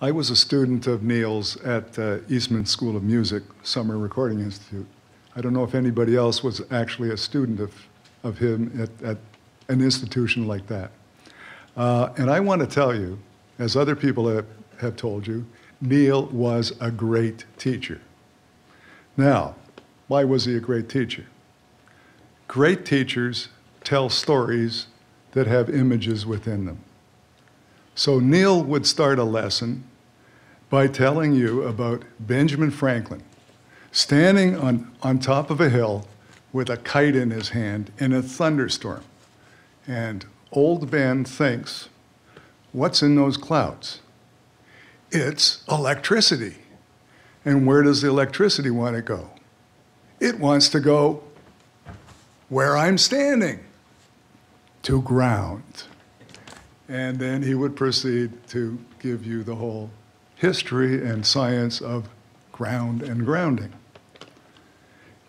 I was a student of Neil's at Eastman School of Music, Summer Recording Institute. I don't know if anybody else was actually a student of him at an institution like that. And I want to tell you, as other people have told you, Neil was a great teacher. Now, why was he a great teacher? Great teachers tell stories that have images within them. So Neil would start a lesson by telling you about Benjamin Franklin standing on top of a hill with a kite in his hand in a thunderstorm. And old Ben thinks, what's in those clouds? It's electricity. And where does the electricity want to go? It wants to go where I'm standing, to ground. And then he would proceed to give you the whole history and science of ground and grounding.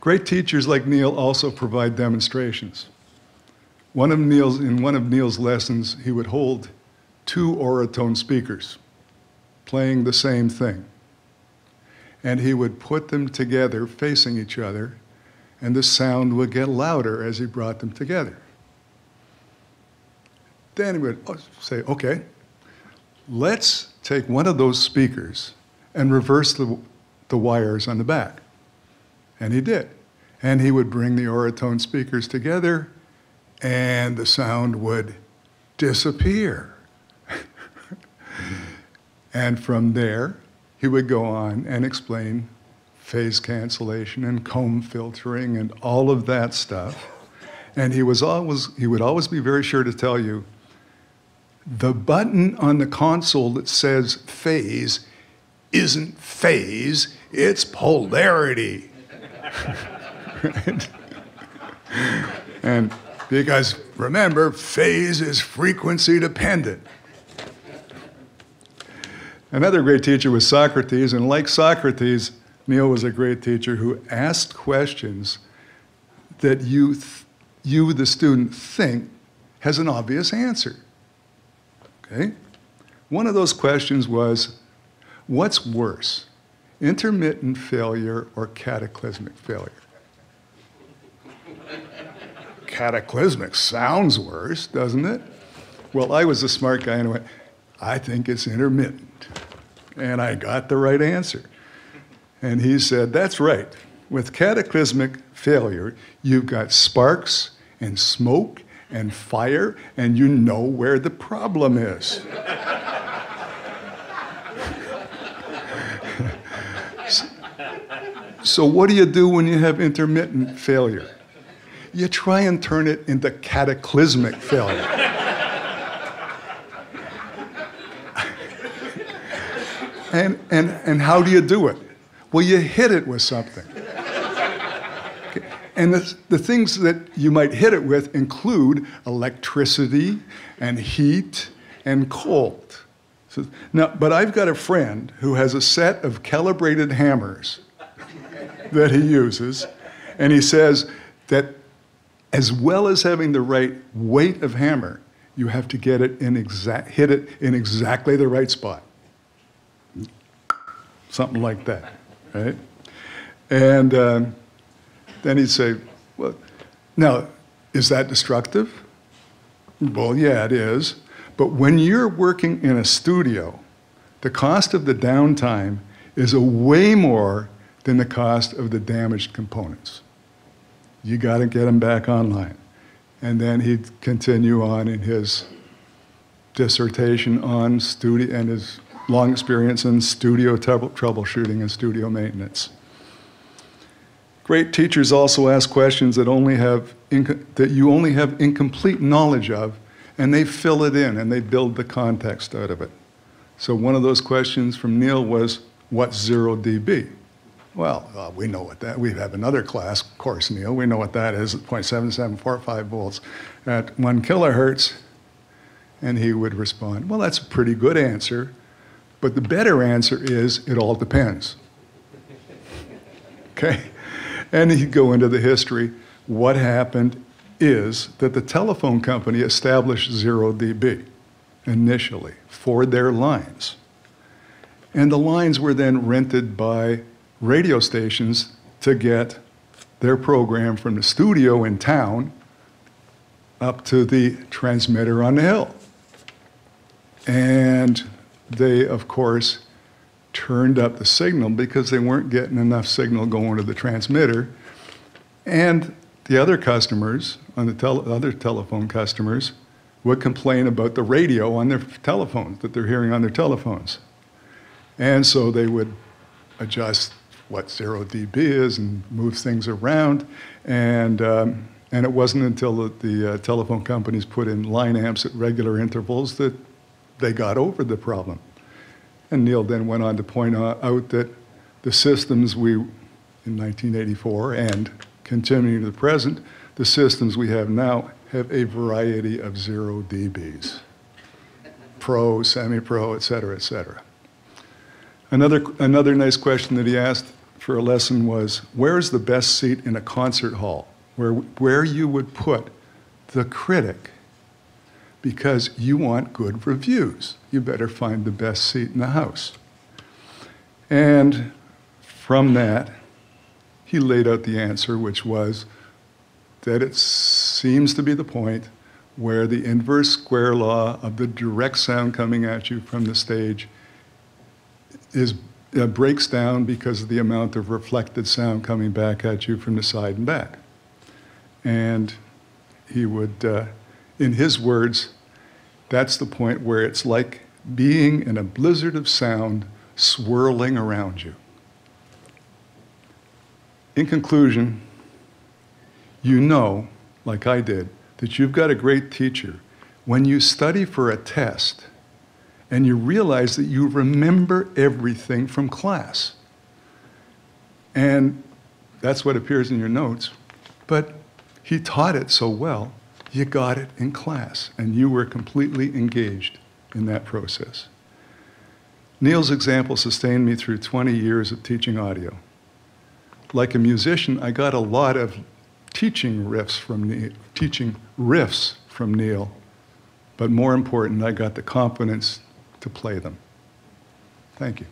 Great teachers like Neil also provide demonstrations. In one of Neil's lessons, he would hold 2 Oratone speakers playing the same thing. And he would put them together facing each other, and the sound would get louder as he brought them together. Then he would say, okay, let's take one of those speakers and reverse the wires on the back. And he did. And he would bring the Oratone speakers together, and the sound would disappear. And from there, he would go on and explain phase cancellation and comb filtering and all of that stuff. And he would always be very sure to tell you, the button on the console that says phase isn't phase, it's polarity. Right? And because remember, phase is frequency dependent. Another great teacher was Socrates, and like Socrates, Neil was a great teacher who asked questions that you, the student, think has an obvious answer. Okay? One of those questions was, what's worse, intermittent failure or cataclysmic failure? Cataclysmic sounds worse, doesn't it? Well, I was a smart guy and I went, I think it's intermittent. And I got the right answer. And he said, that's right. With cataclysmic failure, you've got sparks and smoke and fire, and you know where the problem is. So what do you do when you have intermittent failure? You try and turn it into cataclysmic failure. And how do you do it? Well, you hit it with something. Okay. And the things that you might hit it with include electricity and heat and cold. So, now, but I've got a friend who has a set of calibrated hammers that he uses, and he says that as well as having the right weight of hammer, you have to get it hit it in exactly the right spot. Something like that, right? And then he'd say, well, now, is that destructive? Well, yeah, it is. But when you're working in a studio, the cost of the downtime is way more than the cost of the damaged components. You got to get them back online. And then he'd continue on in his dissertation on studio and his long experience in studio troubleshooting and studio maintenance. Great teachers also ask questions that you only have incomplete knowledge of, and they fill it in and they build the context out of it. So one of those questions from Neil was, what's 0 dB? Well, we know what that, we have another class course, Neil, we know what that is, 0.7745 volts at 1 kilohertz. And he would respond, well, that's a pretty good answer, but the better answer is, it all depends. Okay? And he'd go into the history. What happened is that the telephone company established 0 dB initially for their lines. And the lines were then rented by radio stations to get their program from the studio in town up to the transmitter on the hill. And they, of course, turned up the signal because they weren't getting enough signal going to the transmitter. And the other customers, on the other telephone customers, would complain about the radio on their telephones, that they're hearing on their telephones. And so they would adjust what 0 dB is and move things around. And it wasn't until the telephone companies put in line amps at regular intervals that they got over the problem. And Neil then went on to point out that the systems in 1984 and continuing to the present, the systems we have now have a variety of 0 dBs. Pro, semi-pro, et cetera, et cetera. Another nice question that he asked for a lesson was, where's the best seat in a concert hall? Where you would put the critic, because you want good reviews. You better find the best seat in the house. And from that, he laid out the answer, which was that it seems to be the point where the inverse square law of the direct sound coming at you from the stage breaks down because of the amount of reflected sound coming back at you from the side and back. And he would, in his words, that's the point where it's like being in a blizzard of sound swirling around you. In conclusion, you know, like I did, that you've got a great teacher when you study for a test and you realize that you remember everything from class. And that's what appears in your notes. But he taught it so well, you got it in class, and you were completely engaged in that process. Neil's example sustained me through 20 years of teaching audio. Like a musician, I got a lot of teaching riffs from Neil, but more important, I got the confidence to play them. Thank you.